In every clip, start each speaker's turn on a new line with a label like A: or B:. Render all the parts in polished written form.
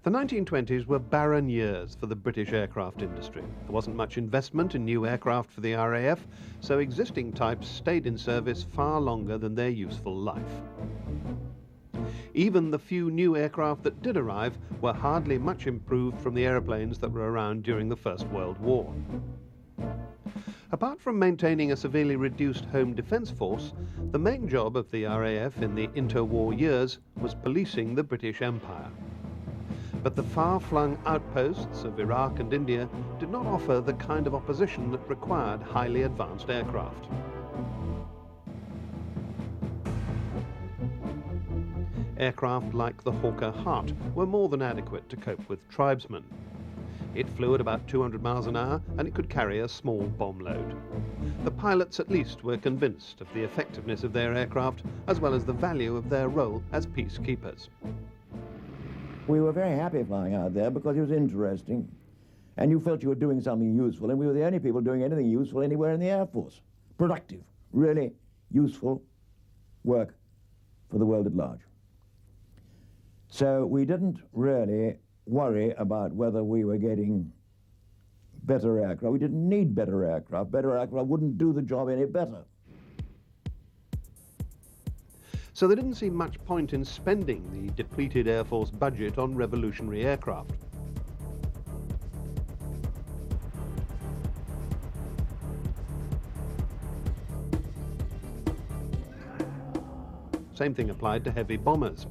A: The 1920s were barren years for the British aircraft industry. There wasn't much investment in new aircraft for the RAF, so existing types stayed in service far longer than their useful life. Even the few new aircraft that did arrive were hardly much improved from the aeroplanes that were around during the First World War. Apart from maintaining a severely reduced home defence force, the main job of the RAF in the interwar years was policing the British Empire. But the far-flung outposts of Iraq and India did not offer the kind of opposition that required highly advanced aircraft. Aircraft like the Hawker Hart were more than adequate to cope with tribesmen. It flew at about 200 miles an hour and it could carry a small bomb load. The pilots at least were convinced of the effectiveness of their aircraft as well as the value of their role as peacekeepers.
B: We were very happy flying out there because it was interesting and you felt you were doing something useful, and we were the only people doing anything useful anywhere in the Air Force. Productive, really useful work for the world at large. So we didn't really worry about whether we were getting better aircraft. We didn't need better aircraft. Better aircraft wouldn't do the job any better.
A: So there didn't seem much point in spending the depleted Air Force budget on revolutionary aircraft. Same thing applied to heavy bombers.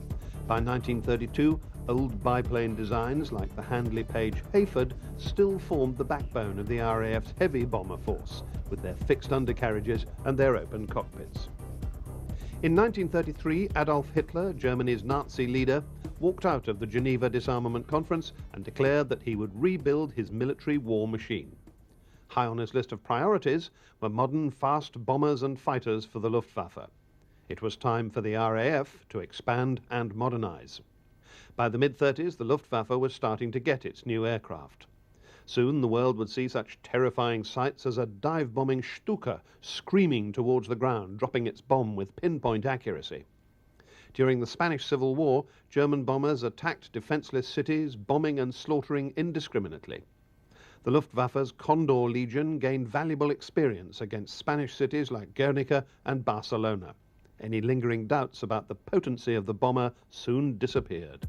A: By 1932, old biplane designs like the Handley-Page Hayford still formed the backbone of the RAF's heavy bomber force, with their fixed undercarriages and their open cockpits. In 1933, Adolf Hitler, Germany's Nazi leader, walked out of the Geneva Disarmament Conference and declared that he would rebuild his military war machine. High on his list of priorities were modern fast bombers and fighters for the Luftwaffe. It was time for the RAF to expand and modernize. By the mid-30s, the Luftwaffe was starting to get its new aircraft. Soon the world would see such terrifying sights as a dive-bombing Stuka screaming towards the ground, dropping its bomb with pinpoint accuracy. During the Spanish Civil War, German bombers attacked defenseless cities, bombing and slaughtering indiscriminately. The Luftwaffe's Condor Legion gained valuable experience against Spanish cities like Guernica and Barcelona. Any lingering doubts about the potency of the bomber soon disappeared.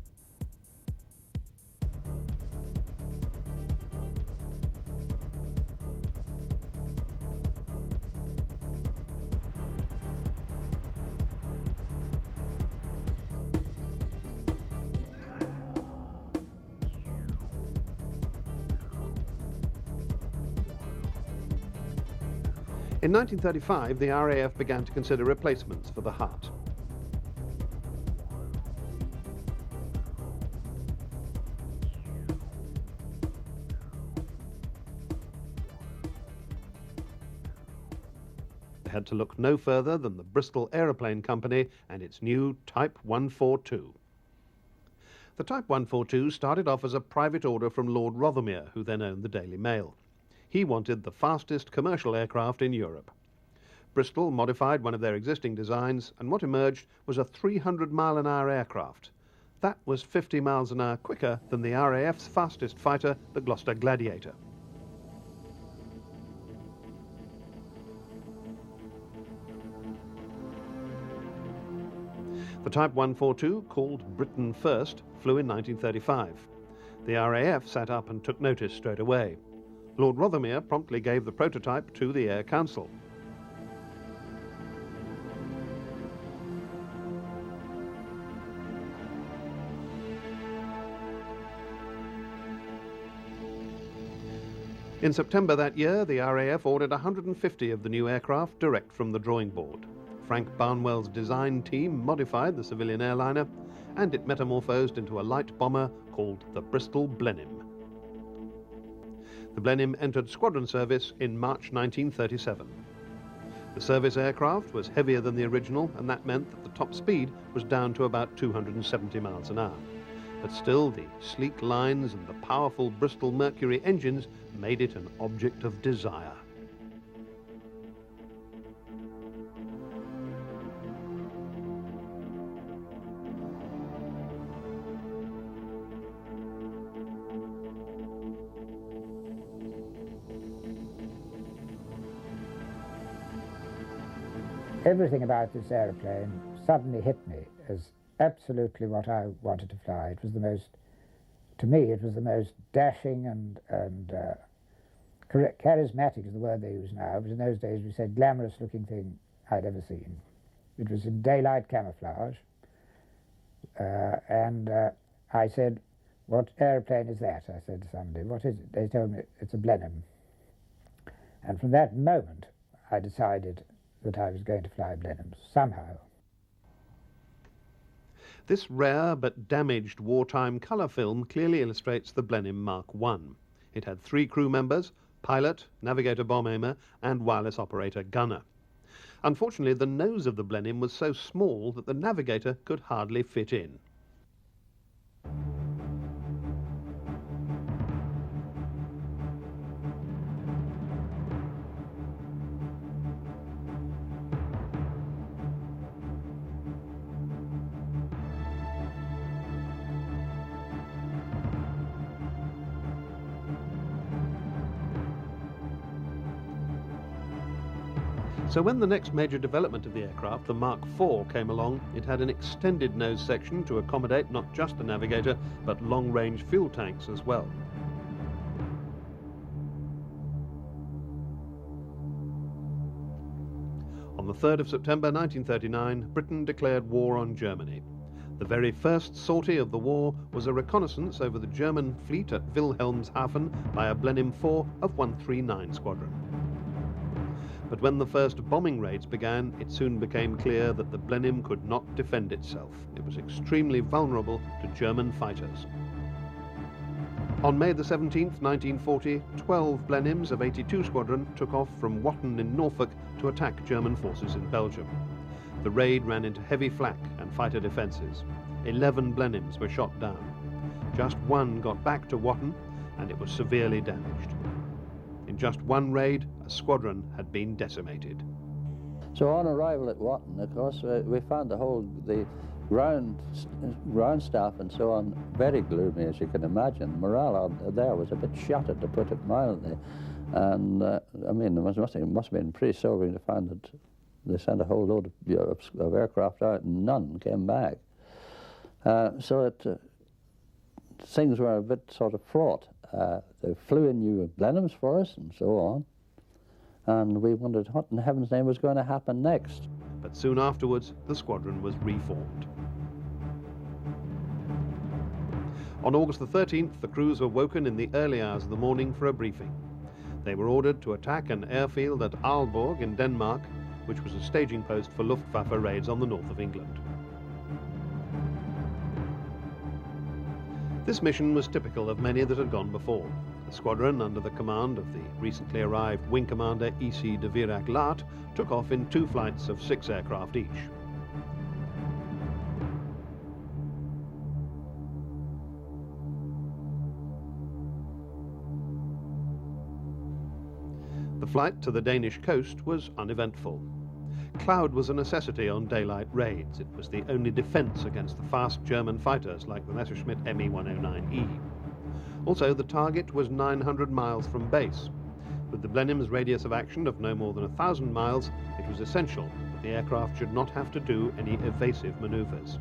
A: In 1935, the RAF began to consider replacements for the Hart. They had to look no further than the Bristol Aeroplane Company and its new Type 142. The Type 142 started off as a private order from Lord Rothermere, who then owned the Daily Mail. He wanted the fastest commercial aircraft in Europe. Bristol modified one of their existing designs, and what emerged was a 300-mile-an-hour aircraft. That was 50 miles an hour quicker than the RAF's fastest fighter, the Gloucester Gladiator. The Type 142, called Britain First, flew in 1935. The RAF sat up and took notice straight away. Lord Rothermere promptly gave the prototype to the Air Council. In September that year, the RAF ordered 150 of the new aircraft direct from the drawing board. Frank Barnwell's design team modified the civilian airliner, and it metamorphosed into a light bomber called the Bristol Blenheim. The Blenheim entered squadron service in March 1937. The service aircraft was heavier than the original, and that meant that the top speed was down to about 270 miles an hour. But still, the sleek lines and the powerful Bristol Mercury engines made it an object of desire.
C: Everything about this aeroplane suddenly hit me as absolutely what I wanted to fly. It was the most, to me, it was the most dashing and charismatic is the word they use now, but in those days we said glamorous-looking thing I'd ever seen. It was in daylight camouflage, and I said, "What aeroplane is that?" I said to somebody. "What is it?" They told me, "It's a Blenheim." And from that moment, I decided that I was going to fly Blenheims, somehow.
A: This rare but damaged wartime colour film clearly illustrates the Blenheim Mark I. It had 3 crew members: pilot, navigator bomb aimer, and wireless operator gunner. Unfortunately, the nose of the Blenheim was so small that the navigator could hardly fit in. So when the next major development of the aircraft, the Mark IV, came along, it had an extended nose section to accommodate not just the navigator, but long-range fuel tanks as well. On the 3rd of September 1939, Britain declared war on Germany. The very first sortie of the war was a reconnaissance over the German fleet at Wilhelmshaven by a Blenheim 4 of 139 Squadron. But when the first bombing raids began, it soon became clear that the Blenheim could not defend itself. It was extremely vulnerable to German fighters. On May the 17th, 1940, 12 Blenheims of 82 Squadron took off from Watton in Norfolk to attack German forces in Belgium. The raid ran into heavy flak and fighter defences. 11 Blenheims were shot down. Just 1 got back to Watton, and it was severely damaged. In just 1 raid, a squadron had been decimated.
D: So on arrival at Watton, of course, we found the ground staff and so on very gloomy, as you can imagine. Morale out there was a bit shattered, to put it mildly. And I mean, it must have been pretty sobering to find that they sent a whole load of aircraft out and none came back. So things were a bit sort of fraught. They flew in new Blenheims for us and so on. And we wondered what in heaven's name was going to happen next.
A: But soon afterwards, the squadron was reformed. On August the 13th, the crews were woken in the early hours of the morning for a briefing. They were ordered to attack an airfield at Aalborg in Denmark, which was a staging post for Luftwaffe raids on the north of England. This mission was typical of many that had gone before. The squadron, under the command of the recently arrived Wing Commander E.C. de Virac-Laat, took off in 2 flights of 6 aircraft each. The flight to the Danish coast was uneventful. Cloud was a necessity on daylight raids. It was the only defence against the fast German fighters like the Messerschmitt Me-109E. Also, the target was 900 miles from base. With the Blenheim's radius of action of no more than 1,000 miles, it was essential that the aircraft should not have to do any evasive manoeuvres.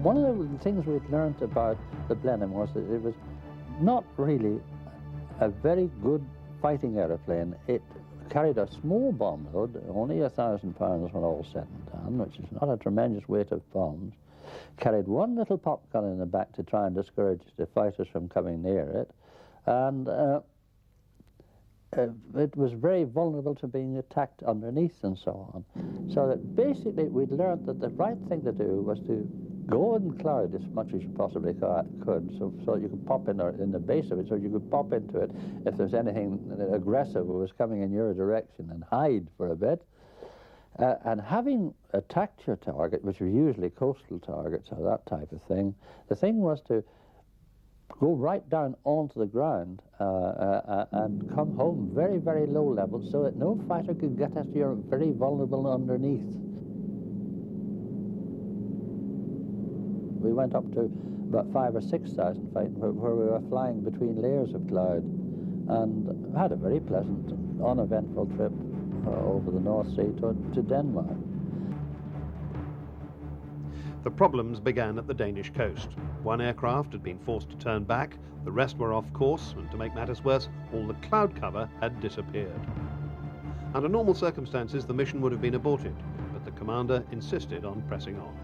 D: One of the things we'd learned about the Blenheim was that it was not really a very good fighting aeroplane. It carried a small bomb load, only 1,000 pounds when all said and done, which is not a tremendous weight of bombs. Carried 1 little pop gun in the back to try and discourage the fighters from coming near it, and it was very vulnerable to being attacked underneath and so on. So that basically we'd learned that the right thing to do was to go in cloud as much as you possibly could, so you could pop in the base of it, so you could pop into it if there's anything aggressive was coming in your direction, and hide for a bit. And having attacked your target, which were usually coastal targets or that type of thing, the thing was to go right down onto the ground and come home very, very low level so that no fighter could get at you very vulnerable underneath. We went up to about 5,000 or 6,000 feet where we were flying between layers of cloud. and had a very pleasant, uneventful trip over the North Sea to Denmark.
A: The problems began at the Danish coast. One aircraft had been forced to turn back, the rest were off course, and to make matters worse, all the cloud cover had disappeared. Under normal circumstances, the mission would have been aborted, but the commander insisted on pressing on.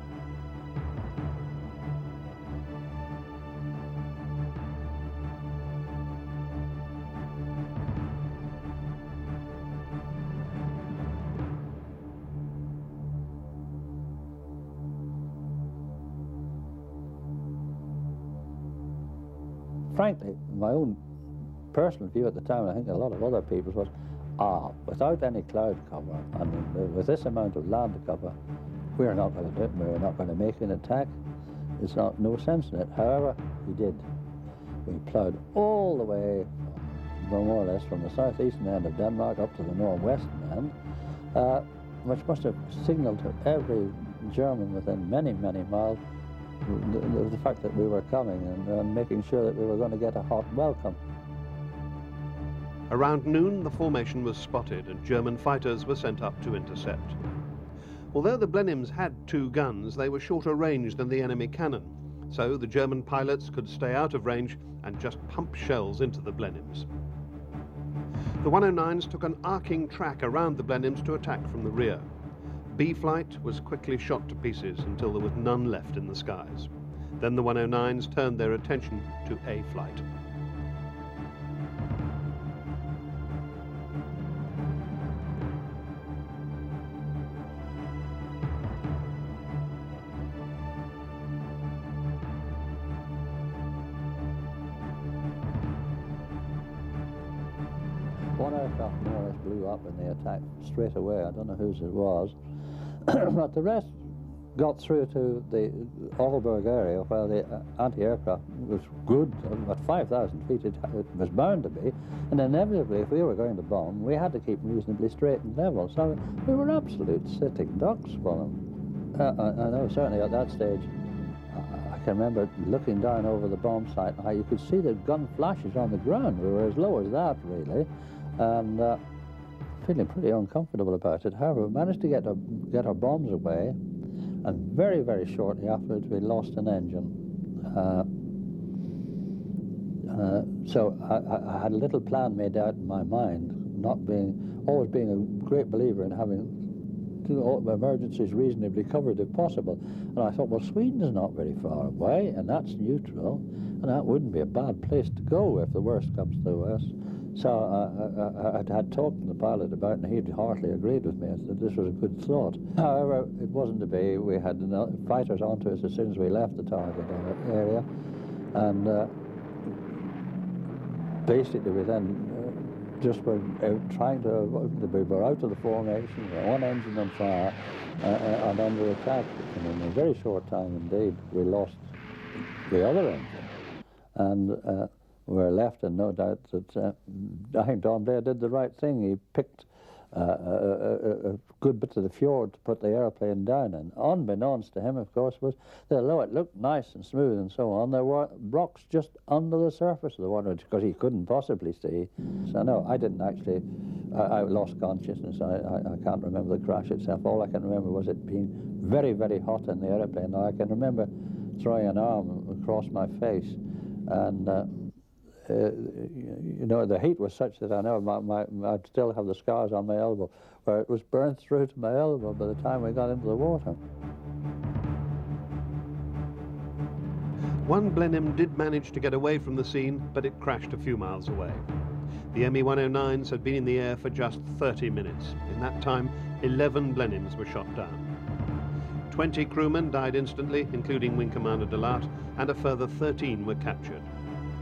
D: Frankly, my own personal view at the time, and I think a lot of other people's, was, without any cloud cover and with this amount of land cover, we're not going to do it. We're not going to make an attack. There's no sense in it. However, we did. We ploughed all the way, more or less, from the southeastern end of Denmark up to the northwestern end, which must have signalled to every German within many, many miles the fact that we were coming and making sure that we were going to get a hot welcome.
A: Around noon, the formation was spotted and German fighters were sent up to intercept. Although the Blenheims had 2 guns, they were shorter range than the enemy cannon, so the German pilots could stay out of range and just pump shells into the Blenheims. The 109s took an arcing track around the Blenheims to attack from the rear. B flight was quickly shot to pieces until there was none left in the skies. Then the 109s turned their attention to A flight.
D: One aircraft more or less blew up in the attack straight away. I don't know whose it was. But the rest got through to the Aalborg area where the anti-aircraft was good. At 5,000 feet it was bound to be, and inevitably if we were going to bomb we had to keep reasonably straight and level, so we were absolute sitting ducks for them. I know certainly at that stage I can remember looking down over the bomb site and how you could see the gun flashes on the ground. We were as low as that really, and feeling pretty uncomfortable about it. However, we managed to get our bombs away, and very, very shortly afterwards we lost an engine. So I had a little plan made out in my mind, always being a great believer in having all emergencies reasonably covered if possible. And I thought, well, Sweden's not very far away, and that's neutral, and that wouldn't be a bad place to go if the worst comes to us. So I had talked to the pilot about it, and he'd heartily agreed with me that this was a good thought. However, it wasn't to be. We had fighters onto us as soon as we left the target area, and basically we then just were trying to, we were out of the formation, one engine on fire, and under attack. And in a very short time indeed, we lost the other engine. And we were left in no doubt that I think Don Blair did the right thing. He picked a good bit of the fjord to put the airplane down in. Unbeknownst to him, of course, was that although it looked nice and smooth and so on, there were rocks just under the surface of the water, because he couldn't possibly see. So no, I didn't actually, I lost consciousness. I can't remember the crash itself. All I can remember was it being very, very hot in the airplane. Now, I can remember throwing an arm across my face, and you know, the heat was such that I know I'd still have the scars on my elbow, where it was burnt through to my elbow by the time we got into the water.
A: One Blenheim did manage to get away from the scene, but it crashed a few miles away. The ME-109s had been in the air for just 30 minutes. In that time, 11 Blenheims were shot down. 20 crewmen died instantly, including Wing Commander de Laat, and a further 13 were captured.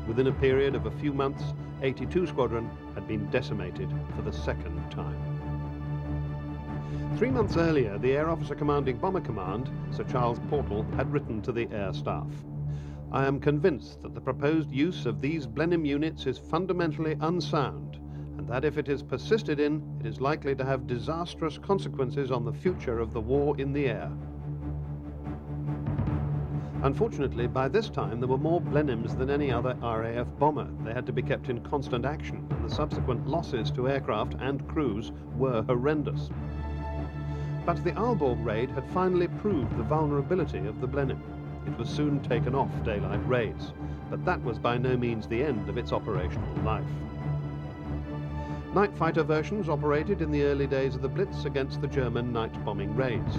A: Within a period of a few months, 82 Squadron had been decimated for the second time. 3 months earlier, the Air Officer Commanding Bomber Command, Sir Charles Portal, had written to the Air Staff. I am convinced that the proposed use of these Blenheim units is fundamentally unsound, and that if it is persisted in, it is likely to have disastrous consequences on the future of the war in the air. Unfortunately, by this time there were more Blenheims than any other RAF bomber. They had to be kept in constant action, and the subsequent losses to aircraft and crews were horrendous. But the Aalborg raid had finally proved the vulnerability of the Blenheim. It was soon taken off daylight raids, but that was by no means the end of its operational life. Night fighter versions operated in the early days of the Blitz against the German night bombing raids.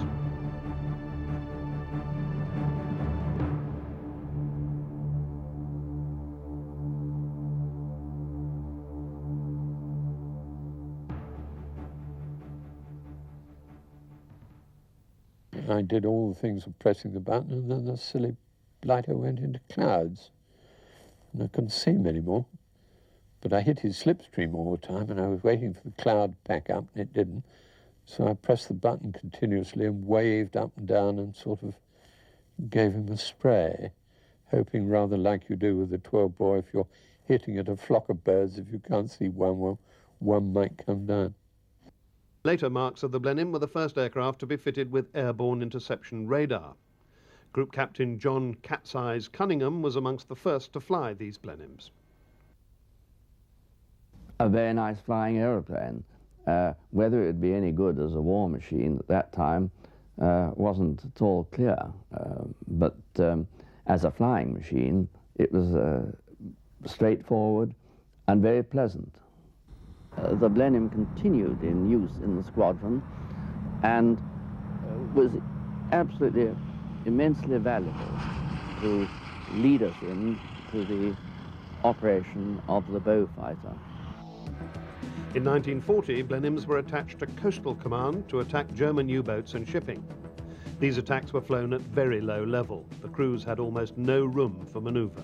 E: I did all the things of pressing the button, and then the silly blighter went into clouds, and I couldn't see him anymore. But I hit his slipstream all the time, and I was waiting for the cloud to pack up, and it didn't. So I pressed the button continuously and waved up and down and sort of gave him a spray, hoping, rather like you do with a 12-bore, if you're hitting at a flock of birds, if you can't see one, well, one might come down.
A: Later marks of the Blenheim were the first aircraft to be fitted with airborne interception radar. Group Captain John Cat's Eyes Cunningham was amongst the first to fly these Blenheims.
F: A very nice flying aeroplane. Whether it would be any good as a war machine at that time wasn't at all clear, but as a flying machine it was straightforward and very pleasant. The Blenheim continued in use in the squadron and was absolutely immensely valuable to lead us into the operation of the Beaufighter.
A: In 1940, Blenheims were attached to Coastal Command to attack German U-boats and shipping. These attacks were flown at very low level. The crews had almost no room for manoeuvre.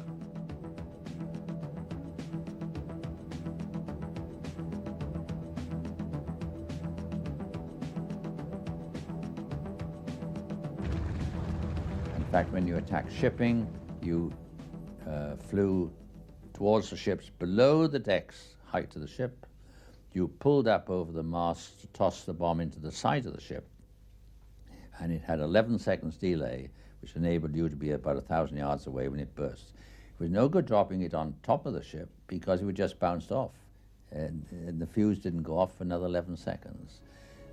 G: In fact, when you attacked shipping, you flew towards the ships below the decks height of the ship. You pulled up over the mast to toss the bomb into the side of the ship, and it had 11 seconds delay, which enabled you to be about 1,000 yards away when it burst. It was no good dropping it on top of the ship because it would just bounce off, and the fuse didn't go off for another 11 seconds.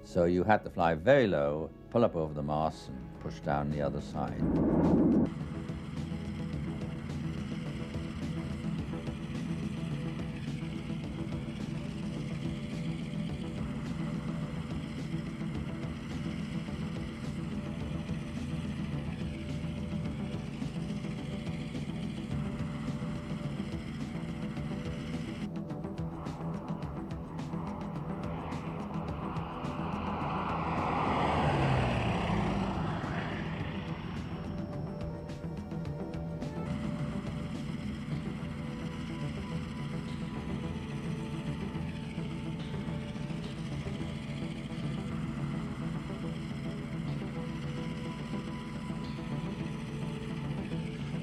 G: So you had to fly very low, pull up over the mast, and push down the other side.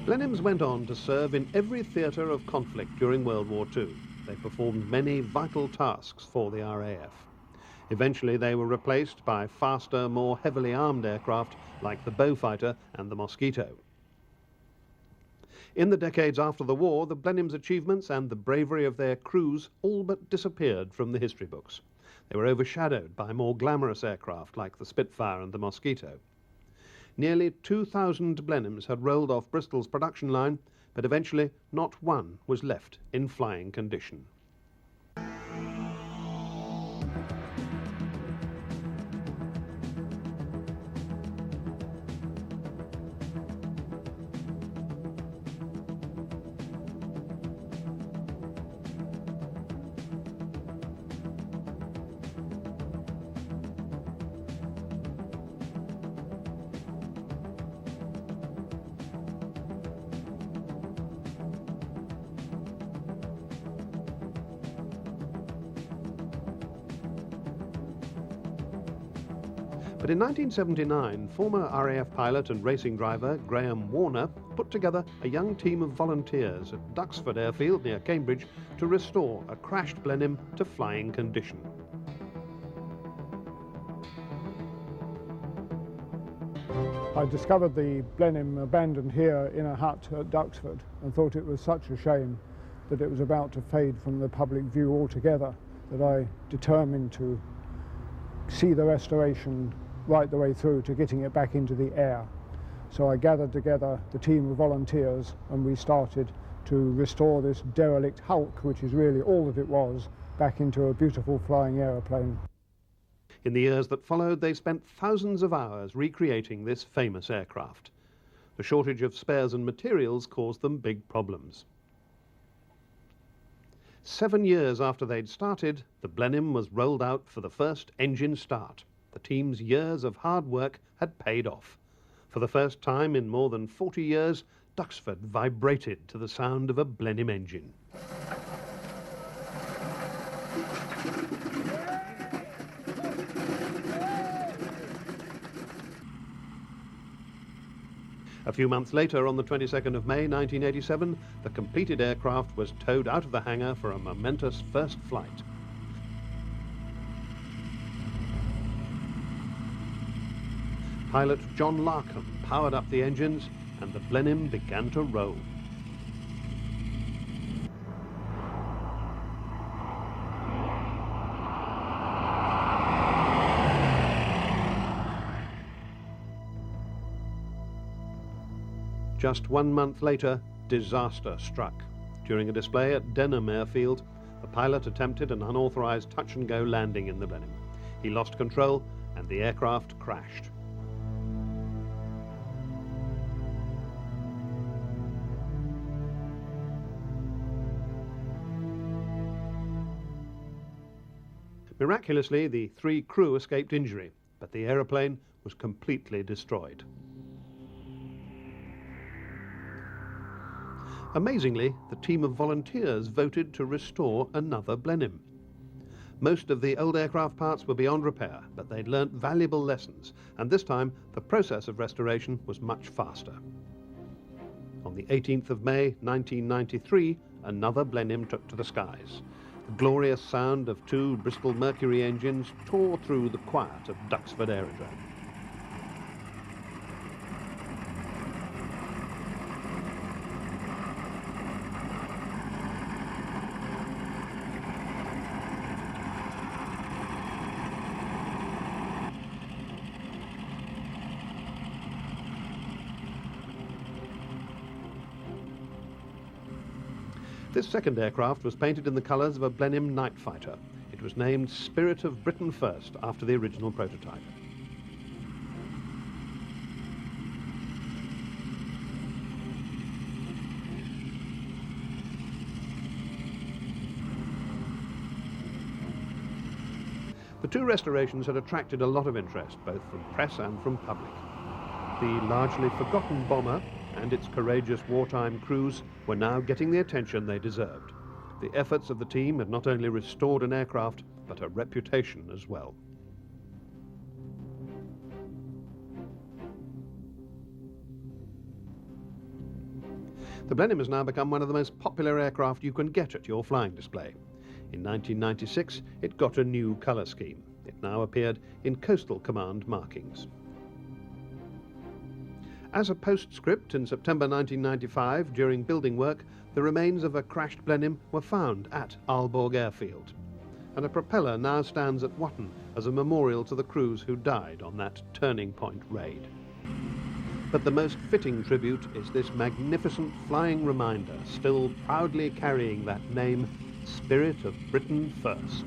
A: Blenheims went on to serve in every theatre of conflict during World War II. They performed many vital tasks for the RAF. Eventually they were replaced by faster, more heavily armed aircraft like the Beaufighter and the Mosquito. In the decades after the war, the Blenheim's achievements and the bravery of their crews all but disappeared from the history books. They were overshadowed by more glamorous aircraft like the Spitfire and the Mosquito. Nearly 2,000 Blenheims had rolled off Bristol's production line, but eventually not one was left in flying condition. But in 1979, former RAF pilot and racing driver Graham Warner put together a young team of volunteers at Duxford Airfield near Cambridge to restore a crashed Blenheim to flying condition.
H: I discovered the Blenheim abandoned here in a hut at Duxford and thought it was such a shame that it was about to fade from the public view altogether that I determined to see the restoration right the way through to getting it back into the air. So I gathered together the team of volunteers and we started to restore this derelict hulk, which is really all that it was, back into a beautiful flying aeroplane.
A: In the years that followed, they spent thousands of hours recreating this famous aircraft. The shortage of spares and materials caused them big problems. 7 years after they'd started, the Blenheim was rolled out for the first engine start. The team's years of hard work had paid off. For the first time in more than 40 years, Duxford vibrated to the sound of a Blenheim engine. A few months later, on the 22nd of May 1987, the completed aircraft was towed out of the hangar for a momentous first flight. Pilot John Larkham powered up the engines and the Blenheim began to roll. Just 1 month later, disaster struck. During a display at Denham Airfield, the pilot attempted an unauthorized touch-and-go landing in the Blenheim. He lost control and the aircraft crashed. Miraculously, the 3 crew escaped injury, but the aeroplane was completely destroyed. Amazingly, the team of volunteers voted to restore another Blenheim. Most of the old aircraft parts were beyond repair, but they'd learnt valuable lessons, and this time the process of restoration was much faster. On the 18th of May 1993, another Blenheim took to the skies. The glorious sound of 2 Bristol Mercury engines tore through the quiet of Duxford Aerodrome. This second aircraft was painted in the colours of a Blenheim night fighter. It was named Spirit of Britain First after the original prototype. The 2 restorations had attracted a lot of interest, both from press and from public. The largely forgotten bomber and its courageous wartime crews were now getting the attention they deserved. The efforts of the team had not only restored an aircraft, but a reputation as well. The Blenheim has now become one of the most popular aircraft you can get at your flying display. In 1996, it got a new colour scheme. It now appeared in Coastal Command markings. As a postscript, in September 1995, during building work, the remains of a crashed Blenheim were found at Aalborg Airfield. And a propeller now stands at Watton as a memorial to the crews who died on that turning point raid. But the most fitting tribute is this magnificent flying reminder, still proudly carrying that name, Spirit of Britain First.